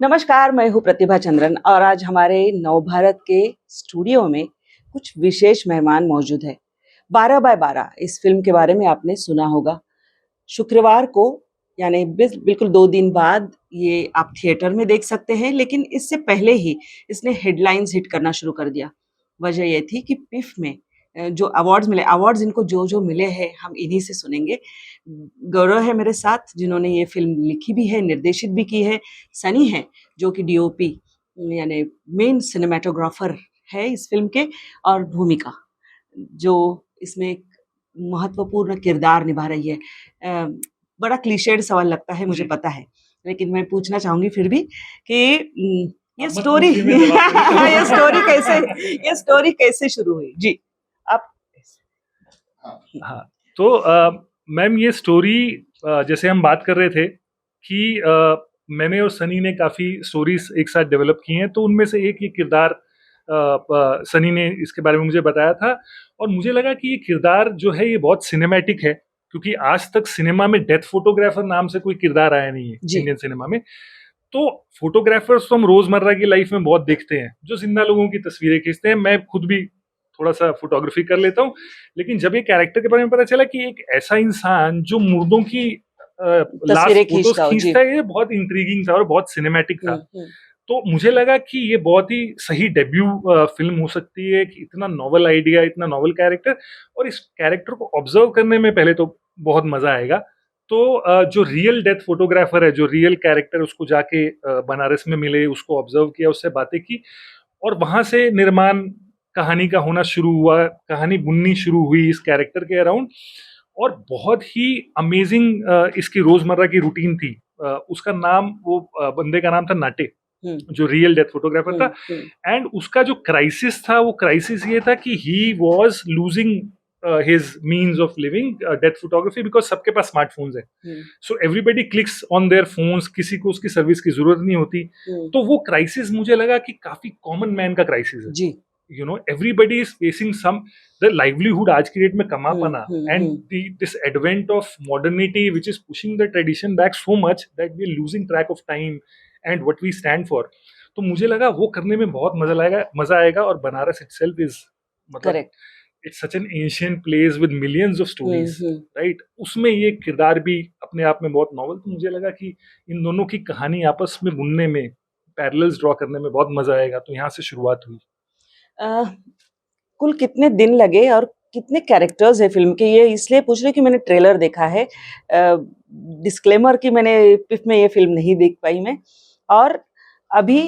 नमस्कार, मैं हूँ प्रतिभा चंद्रन और आज हमारे नवभारत के स्टूडियो में कुछ विशेष मेहमान मौजूद है। 12/12 इस फिल्म के बारे में आपने सुना होगा। शुक्रवार को यानी बिल्कुल 2 दिन बाद ये आप थिएटर में देख सकते हैं, लेकिन इससे पहले ही इसने हेडलाइंस हिट करना शुरू कर दिया। वजह ये थी कि पिफ में जो अवार्ड्स मिले, अवार्ड्स इनको जो मिले हैं हम इन्हीं से सुनेंगे। गौरव है मेरे साथ जिन्होंने ये फिल्म लिखी भी है, निर्देशित भी की है। सनी है जो कि डीओपी यानी मेन सिनेमेटोग्राफर है इस फिल्म के, और भूमिका जो इसमें एक महत्वपूर्ण किरदार निभा रही है। बड़ा क्लीशेड सवाल लगता है मुझे पता है, लेकिन मैं पूछना चाहूंगी फिर भी कि ये स्टोरी ये स्टोरी कैसे शुरू हुई जी आप? हाँ, तो मैम ये स्टोरी जैसे हम बात कर रहे थे कि मैंने और सनी ने काफ़ी स्टोरीज एक साथ डेवलप की हैं, तो उनमें से एक ये किरदार सनी ने इसके बारे में मुझे बताया था और मुझे लगा कि ये किरदार जो है ये बहुत सिनेमैटिक है, क्योंकि आज तक सिनेमा में डेथ फोटोग्राफर नाम से कोई किरदार आया नहीं है इंडियन सिनेमा में। तो फोटोग्राफर्स तो हम रोजमर्रा की लाइफ में बहुत देखते हैं जो जिंदा लोगों की तस्वीरें खींचते हैं। मैं खुद भी थोड़ा सा फोटोग्राफी कर लेता हूँ, लेकिन जब ये कैरेक्टर के बारे में पता चला कि एक ऐसा इंसान जो मुर्दों की लास्ट तस्वीरें फोटोज खींचता हो जी। खींचता है, ये बहुत इंट्रीगिंग था और बहुत सिनेमैटिक था। तो मुझे लगा कि ये बहुत ही सही डेब्यू फिल्म हो सकती है कि इतना नॉवल आइडिया, इतना नॉवल कैरेक्टर, और इस कैरेक्टर को ऑब्जर्व करने में पहले तो बहुत मजा आएगा। तो जो रियल डेथ फोटोग्राफर है, जो रियल कैरेक्टर, उसको जाके बनारस में मिले, उसको ऑब्जर्व किया, उससे बातें की, और वहां से निर्माण कहानी का होना शुरू हुआ, कहानी बुननी शुरू हुई इस कैरेक्टर के अराउंड। और बहुत ही अमेजिंग इसकी रोजमर्रा की रूटीन थी। उसका नाम, वो बंदे का नाम था नाटे, जो रियल डेथ फोटोग्राफर था। एंड उसका जो क्राइसिस था, वो क्राइसिस ये था कि he was losing his means of living death photography, because सबके पास स्मार्टफोन्स है। So everybody clicks on their phones, किसी को उसकी सर्विस की जरूरत नहीं होती। तो वो क्राइसिस मुझे लगा कि काफी कॉमन मैन का क्राइसिस है जी। You know, everybody is facing some the livelihood आज की डेट में कमा पाना, and this advent of modernity which is pushing the tradition back so much that we are losing track of time and what we stand for. तो मुझे लगा वो करने में बहुत मजा आएगा। और बनारस इटसेल्फ इज, मतलब it's such an ancient place with millions of stories, right? उसमें ये किरदार भी अपने आप में बहुत नॉवल। तो मुझे लगा कि इन दोनों की कहानी आपस में बुनने में, पैरेलल्स ड्रॉ करने में बहुत मजा आएगा। तो यहाँ से शुरुआत हुई। कुल कितने दिन लगे और कितने कैरेक्टर्स है फिल्म के? ये इसलिए पूछ रही कि मैंने ट्रेलर देखा है। डिस्क्लेमर कि मैंने पिफ में ये फिल्म नहीं देख पाई मैं, और अभी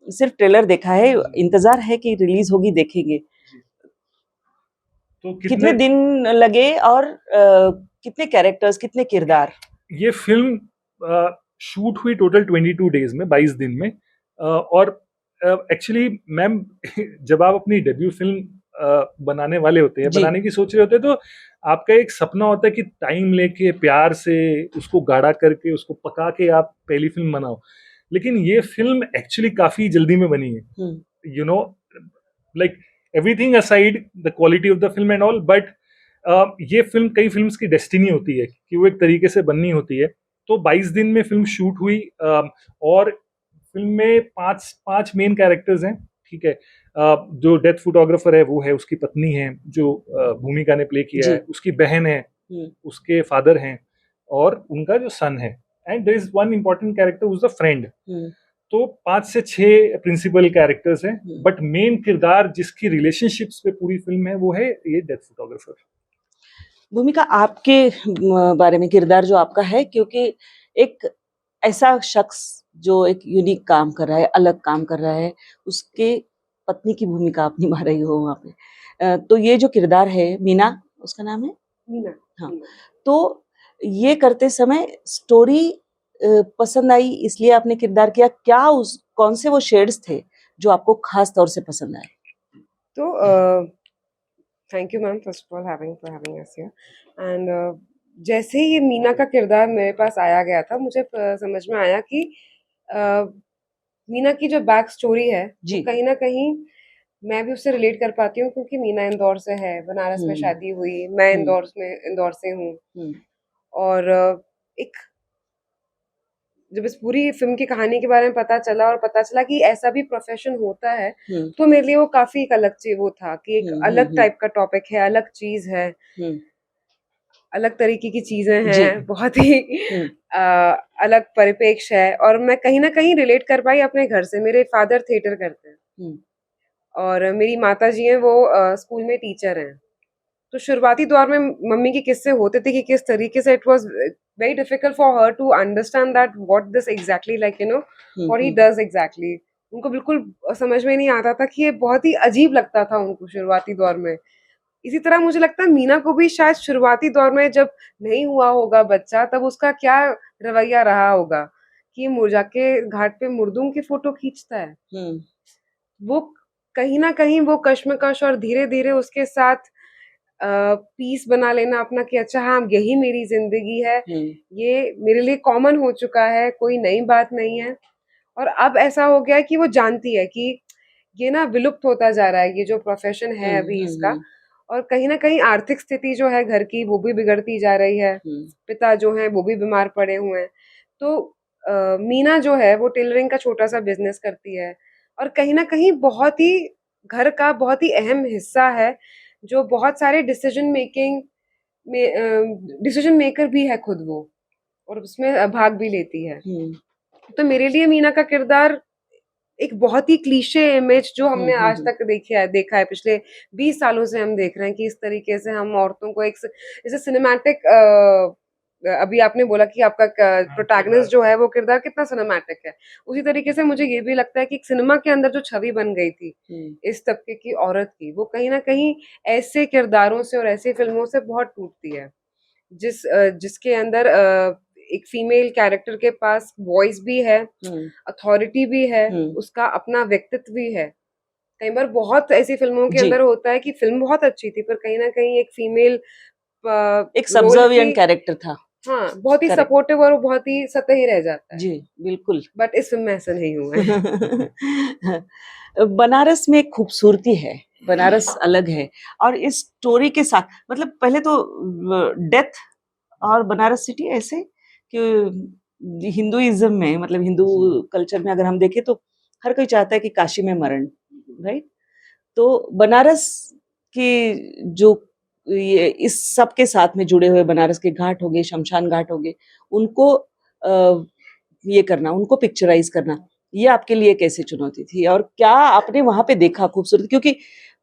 सिर्फ ट्रेलर देखा है। इंतजार है कि रिलीज होगी, देखेंगे। तो कितने दिन लगे और कितने कैरेक्टर्स, कितने किरदार? ये फिल्म शूट हुई टोटल 22 डेज में, 22 दिन में। और एक्चुअली मैम जब आप अपनी डेब्यू फिल्म बनाने वाले होते हैं, बनाने की सोच रहे होते हैं, तो आपका एक सपना होता है कि टाइम लेके प्यार से उसको गाढ़ा करके, उसको पका के आप पहली फिल्म बनाओ। लेकिन ये फिल्म एक्चुअली काफी जल्दी में बनी है, you know, like everything aside the quality of the film and all, but ये फिल्म कई फिल्म्स की डेस्टिनी होती है कि वो एक तरीके से बननी होती है। तो 22 दिन में फिल्म शूट हुई। और फिल्म में पांच मेन कैरेक्टर्स हैं, ठीक है। जो डेथ फोटोग्राफर है वो है, उसकी पत्नी है जो भूमिका ने प्ले किया है, उसकी बहन है, उसके फादर हैं, और उनका जो सन है। And there is one important character who is the friend. तो 5 से 6 प्रिंसिपल कैरेक्टर्स हैं, बट मेन किरदार जिसकी रिलेशनशिप्स पे पूरी फिल्म है वो है ये डेथ फोटोग्राफर। भूमिका आपके बारे में, किरदार जो आपका है, क्योंकि एक ऐसा शख्स जो एक यूनिक काम कर रहा है, अलग काम कर रहा है, उसके पत्नी की भूमिका आप निभा रही हो वहाँ पे। तो ये जो किरदार है, मीना उसका नाम है, मीना, हाँ। तो ये करते समय स्टोरी पसंद आई इसलिए आपने किरदार किया क्या? कौन से वो शेड्स थे जो आपको खास तौर से पसंद आए? तो thank you ma'am first of all for having us here. And जैसे ही ये मीना का किरदार मेरे पास आया गया था, मुझे समझ में आया कि मीना की जो बैक स्टोरी है तो कहीं ना कहीं मैं भी उससे रिलेट कर पाती हूँ, क्योंकि मीना इंदौर से है, बनारस में शादी हुई, मैं इंदौर से हूँ। और एक जब इस पूरी फिल्म की कहानी के बारे में पता चला और पता चला कि ऐसा भी प्रोफेशन होता है, हम्म तो मेरे लिए वो काफी एक अलग चीज वो था कि एक अलग हम्म टाइप का टॉपिक है, अलग चीज है, हम्म, अलग तरीके की चीजें जी हैं, बहुत ही हम्म अ, अलग परिप्रेक्ष्य है। और मैं कहीं ना कहीं रिलेट कर पाई अपने घर से। मेरे फादर थिएटर करते हैं हम्म और मेरी माता जी हैं, वो स्कूल में टीचर हैं। तो शुरुआती दौर में मम्मी के किस्से होते थे कि किस तरीके से it was very difficult for her to understand that what this exactly like what he hmm does exactly. उनको बिल्कुल समझ में नहीं आता था कि ये बहुत ही अजीब लगता था उनको शुरुआती दौर में। इसी तरह मुझे लगता है मीना को भी शायद शुरुआती दौर में जब नहीं हुआ होगा बच्चा, तब उसका क्या रवैया रहा होगा कि ये जाके घाट पे मुर्दों की फोटो खींचता है। हम्म वो कहीं ना कहीं वो कश्मकश और धीरे धीरे उसके साथ पीस बना लेना अपना कि अच्छा हाँ यही मेरी जिंदगी है, हम्म ये मेरे लिए कॉमन हो चुका है, कोई नई बात नहीं है। और अब ऐसा हो गया है कि वो जानती है कि ये ना विलुप्त होता जा रहा है, ये जो प्रोफेशन है अभी इसका। हम्म और कहीं ना कहीं आर्थिक स्थिति जो है घर की वो भी बिगड़ती जा रही है, हम्म पिता जो है वो भी बीमार पड़े हुए हैं। तो मीना जो है वो टेलरिंग का छोटा सा बिजनेस करती है और कहीं ना कहीं बहुत ही घर का बहुत ही अहम हिस्सा है, जो बहुत सारे डिसीजन मेकिंग में डिसीजन मेकर भी है खुद वो, और उसमें भाग भी लेती है। हम्म तो मेरे लिए मीना का किरदार एक बहुत ही क्लीशे इमेज जो हमने आज हम्म तक देखा है पिछले 20 सालों से हम देख रहे हैं कि इस तरीके से हम औरतों को एक जैसे सिनेमैटिक, अभी आपने बोला कि आपका प्रोटैगनिस्ट जो है वो किरदार कितना सिनेमैटिक है, उसी तरीके से मुझे ये भी लगता है कि सिनेमा के अंदर जो छवि बन गई थी इस तबके की औरत की, वो कहीं ना कहीं ऐसे किरदारों से और ऐसी फिल्मों से बहुत टूटती है जिसके अंदर एक फीमेल कैरेक्टर के पास वॉइस भी है, हम्म अथॉरिटी भी है, हम्म, उसका अपना व्यक्तित्व भी है। कई बार बहुत ऐसी फिल्मों के जी अंदर होता है कि फिल्म बहुत अच्छी थी पर कहीं ना कहीं एक फीमेल एक रोल की, सब्जर्विएंट कैरेक्टर था। हाँ बहुत ही करेक्ट, सपोर्टिव और वो बहुत ही सतही रह जाता है। जी बिल्कुल। बट इस फिल्म में ऐसा नहीं हुआ है। बनारस में एक खूबसूरती है, बनारस अलग है। और इस स्टोरी के साथ मतलब पहले तो डेथ और बनारस सिटी ऐसे कि हिंदुइज्म में मतलब हिंदू कल्चर में अगर हम देखें तो हर कोई चाहता है कि काशी में मरण, राइट। तो बनारस की जो ये इस सब के साथ में जुड़े हुए बनारस के घाट हो गए, शमशान घाट हो गए, उनको ये करना, उनको पिक्चराइज करना, ये आपके लिए कैसे चुनौती थी और क्या आपने वहां पे देखा खूबसूरत? क्योंकि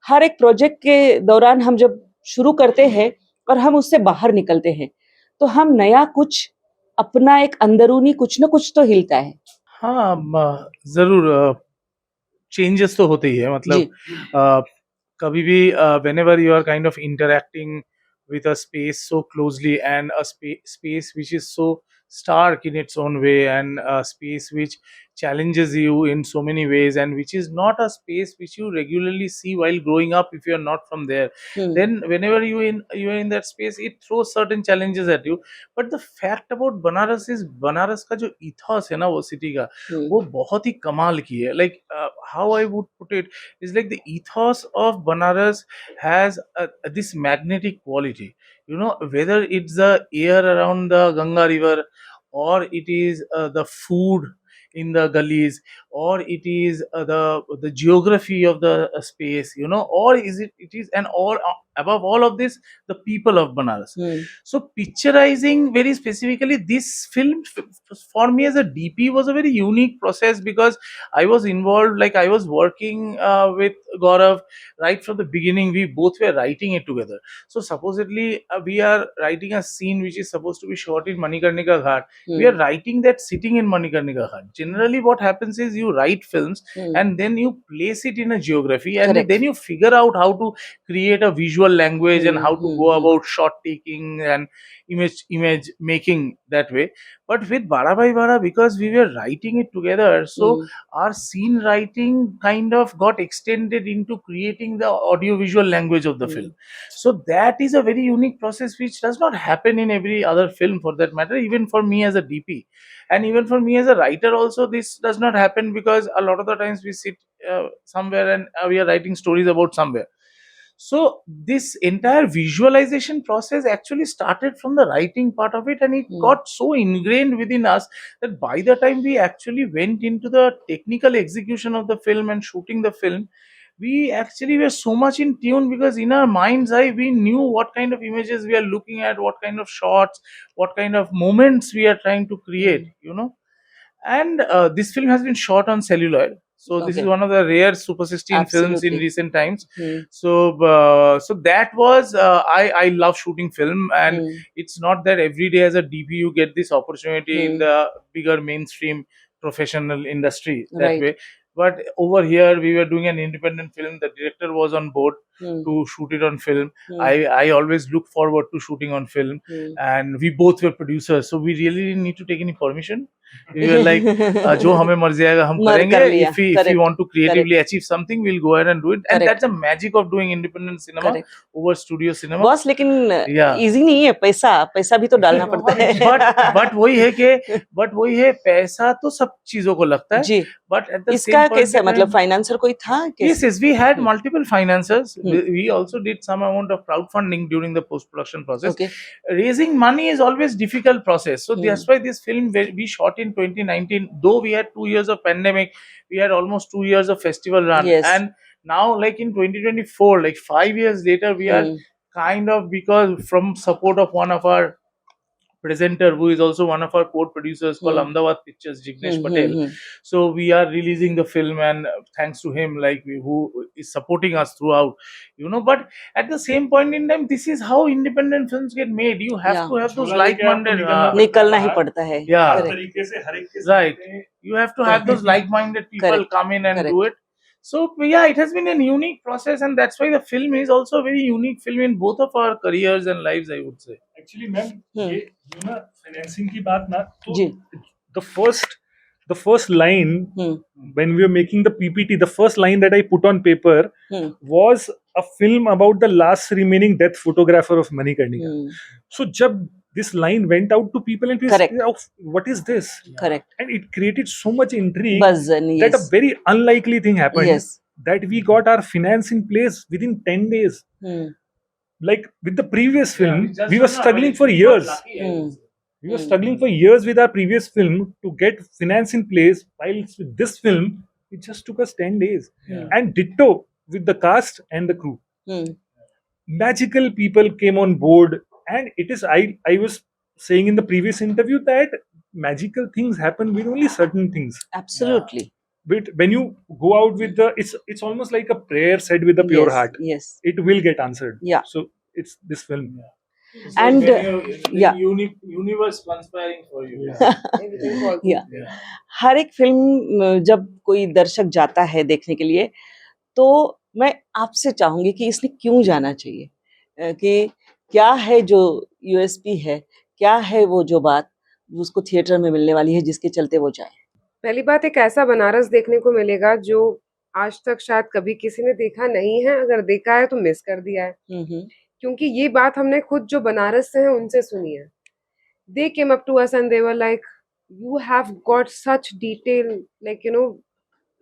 हर एक प्रोजेक्ट के दौरान हम जब शुरू करते हैं और हम उससे बाहर निकलते हैं तो हम नया कुछ अपना एक अंदरूनी कुछ ना कुछ तो हिलता है। हाँ जरूर चेंजेस तो होते ही है जी मतलब कभी भी whenever you are kind of interacting with a space so closely and a space which is so stark in its own way and a space which challenges you in so many ways and which is not a space which you regularly see while growing up if you are not from there, then whenever you are in that space it throws certain challenges at you. but the fact about Banaras is Banaras का जो ethos है ना वो city का वो बहुत ही कमाल की है. Like how I would put it is like the ethos of Banaras has this magnetic quality. You know, whether it's the air around the Ganga river, or it is the food in the gullies, or it is the geography of the space, you know, or is it is and all above all of this, the people of Banaras. So picturizing very specifically this film for me as a DP was a very unique process because I was involved, like I was working with Gaurav right from the beginning. We both were writing it together. So supposedly we are writing a scene which is supposed to be shot in Manikarnika Ghat. We are writing that sitting in Manikarnika Ghat. Generally what happens is you write films and then you place it in a geography and Correct. then you figure out how to create a visual language and how to go about shot taking and image making that way. But with Bada Bhai Bada, because we were writing it together, so our scene writing kind of got extended into creating the audio-visual language of the film. So that is a very unique process which does not happen in every other film for that matter, even for me as a DP. And even for me as a writer also, this does not happen because a lot of the times we sit somewhere and we are writing stories about somewhere. So this entire visualization process actually started from the writing part of it, and it Hmm. got so ingrained within us that by the time we actually went into the technical execution of the film and shooting the film, we actually were so much in tune, because in our mind's eye we knew what kind of images we are looking at, what kind of shots, what kind of moments we are trying to create, and this film has been shot on celluloid. So this is Okay. one of the rare Super 16 films in Absolutely. recent times. Hmm. So that was I love shooting film, and Hmm. it's not that every day as a DP you get this opportunity in Hmm. the bigger mainstream professional industry that Right. way. But over here we were doing an independent film. The director was on board Hmm. to shoot it on film. Hmm. I always look forward to shooting on film, Hmm. and we both were producers, so we really didn't need to take any permission. We were like, जो हमें मर्जी आएगा हम मर करेंगे. कर लिया. If we Correct. want to creatively achieve something, we'll go ahead and do it. And Correct. that's the magic of doing independent cinema Correct. over studio cinema. Boss लेकिन Yeah. इजी नहीं है, पैसा भी तो डालना पड़ता है. but वही है पैसा तो सब चीजों को लगता है. जी. But at the इसका same point कैसे in मतलब time- फाइनेंसर कोई था Yes, कैसे? we had Hmm. multiple financiers. Hmm. We also did some amount of crowdfunding during the post-production process. Okay. Raising money is always difficult process. So Hmm. that's why this film we shot in 2019. Though we had 2 years of pandemic, we had almost 2 years of festival run. Yes. And now, like in 2024, like 5 years later, we are Hmm. kind of, because from support of one of our presenter who is also one of our co-producers called Hmm. Ahmedabad Pictures, Jignesh Hmm, Patel. hmm, hmm. So we are releasing the film, and thanks to him, like who is supporting us throughout, But at the same point in time, this is how independent films get made. You have Yeah. to have those झोला लेके आपको like-minded. निकलना निकलना ही बाहर. पड़ता है. Yeah. हर Correct. तरीके से हर एक के Right. साथ You have to have those like-minded people Correct. come in and Correct. do it. So yeah, it has been a unique process, and that's why the film is also a very unique film in both of our careers and lives, I would say. Actually ma'am Hmm. ये जो ना financing की बात ना तो जी. the first line Hmm. when we were making the PPT, the first line that I put on paper Hmm. was a film about the last remaining death photographer of Manikarnika. Hmm. So jab this line went out to people and people Correct. said, oh, what is this? Correct. And it created so much intrigue Buzz and that a yes. very unlikely thing happened. Yes. That we got our finance in place within 10 days. Hmm. Like with the previous film, just we were don't know, struggling but for we got years. lucky, I would say. We were Hmm. struggling for years with our previous film to get finance in place. While with this film, it just took us 10 days. Yeah. And ditto with the cast and the crew. Hmm. Magical people came on board. And it is, I was saying in the previous interview that magical things happen with only certain things. Absolutely. But when you go out with it's almost like a prayer said with a pure Yes. heart. Yes. It will get answered. Yeah. So it's this film. It's And, like when yeah. universe conspiring for you. Everything falls Yeah. into place. हर एक film जब कोई दर्शक जाता है देखने के लिए, तो मैं आपसे चाहूंगी कि इसने क्यों जाना चाहिए, कि क्या है जो यूएसपी है, क्या है वो जो बात उसको थिएटर में मिलने वाली है जिसके चलते वो जाए. पहली बात, एक ऐसा बनारस देखने को मिलेगा जो आज तक शायद कभी किसी ने देखा नहीं है. अगर देखा है तो मिस कर दिया है, हम्म. क्योंकि ये बात हमने खुद जो बनारस से हैं उनसे सुनी है. They came up to us and they were like, you have got such detail, like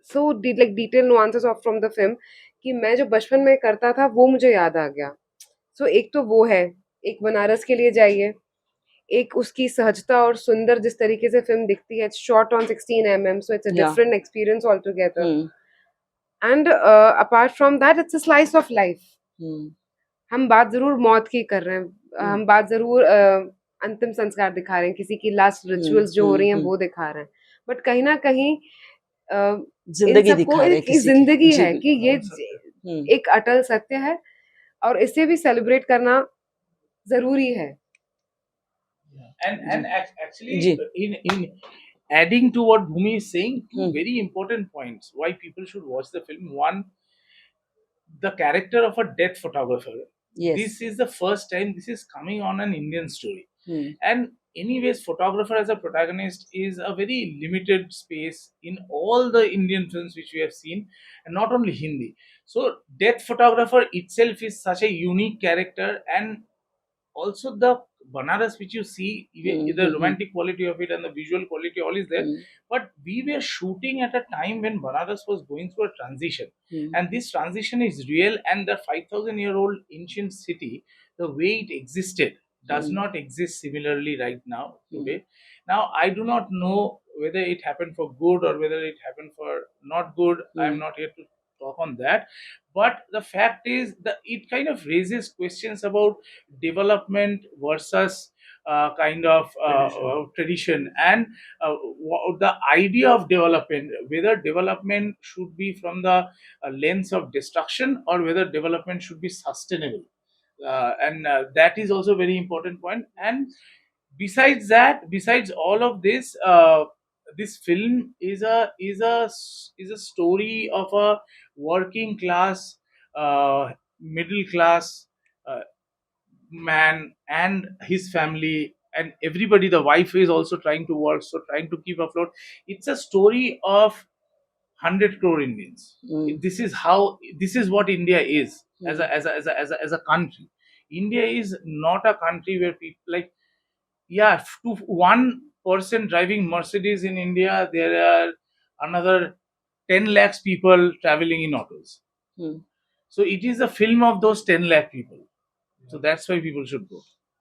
so like detailed nuances of from the film कि मैं जो बचपन में करता था वो मुझे याद आ गया. So एक तो वो है, एक बनारस के लिए जाइए, एक उसकी सहजता और सुंदर जिस तरीके से फिल्म दिखती है. It's shot on 16 mm, so it's a Yeah. different experience altogether. Hmm. And apart from that, it's a slice of life. हम्म. हम बात जरूर मौत की कर रहे हैं, हम बात जरूर अंतिम संस्कार दिखा रहे हैं, किसी की लास्ट रिचुअल्स जो हो रही हैं वो दिखा रहे हैं, बट कहीं ना कहीं इन जिंदगी सबको दिखा रहे एक किसी की. जिंदगी जी. है कि ये हम्म. एक अटल सत्य है और इसे भी सेलिब्रेट करना जरूरी है. And actually, ji. in adding to what Bhumi is saying, two Hmm. very important points why people should watch the film. One, the character of a death photographer. Yes. This is the first time this is coming on an Indian story. Hmm. And anyways, photographer as a protagonist is a very limited space in all the Indian films which we have seen, and not only Hindi. So death photographer itself is such a unique character, and also the Banaras which you see, even the Mhm. romantic quality of it and the visual quality, all is there. Mm, But we were shooting at a time when Banaras was going through a transition, mm, and this transition is real. And the 5,000-year-old ancient city, the way it existed, does Mm. not exist similarly right now Mm. today. Now I do not know whether it happened for good or whether it happened for not good. I'm Mm. not here to talk on that. But the fact is that it kind of raises questions about development versus kind of tradition, and the idea of development, whether development should be from the lens of destruction or whether development should be sustainable. And that is also a very important point. And besides that, besides all of this, this film is a story of a working class, middle class uh, man and his family, and everybody. The wife is also trying to work, so trying to keep afloat. It's a story of 100 crore Indians. Mm. This is how, this is what India is as Mm. a country. India is not a country where people like, yeah, to one person driving Mercedes in India, there are another 10 lakhs people traveling in autos. Mm. So it is a film of those 10 lakh people. So that's why people should go.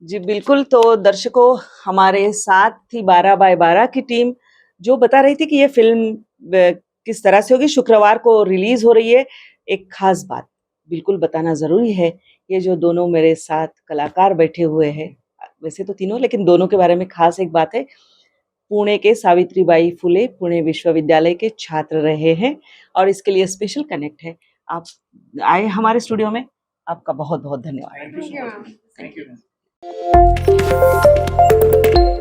जी बिल्कुल। तो दर्शकों, हमारे साथ थी 12/12 की team, जो बता रही थी कि ये फिल्म किस तरह से होगी। शुक्रवार को रिलीज हो रही है। एक खास बात बिल्कुल बताना जरूरी है, ये जो दोनों मेरे साथ कलाकार बैठे हुए हैं, वैसे तो तीनों, लेकिन दोनों के बारे में खास एक बात है। पुणे के सावित्रीबाई फुले पुणे विश्वविद्यालय के छात्र रहे हैं और इसके लिए स्पेशल कनेक्ट है। आप आए हमारे स्टूडियो में, आपका बहुत बहुत धन्यवाद। Thank you so Thank you, much. ma'am. Thank you.